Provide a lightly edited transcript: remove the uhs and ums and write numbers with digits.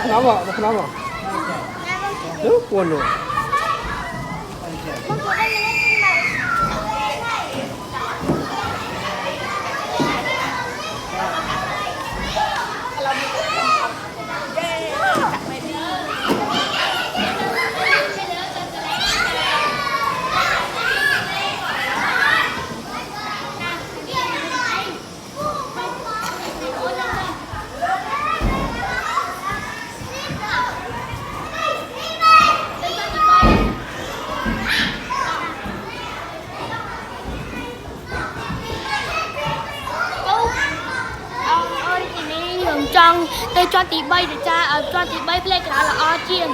Kenapa? Kenapa? Tuh, waduh. Tròn tôi cho tí bay để cha cho tí bay play cái đó là o chiên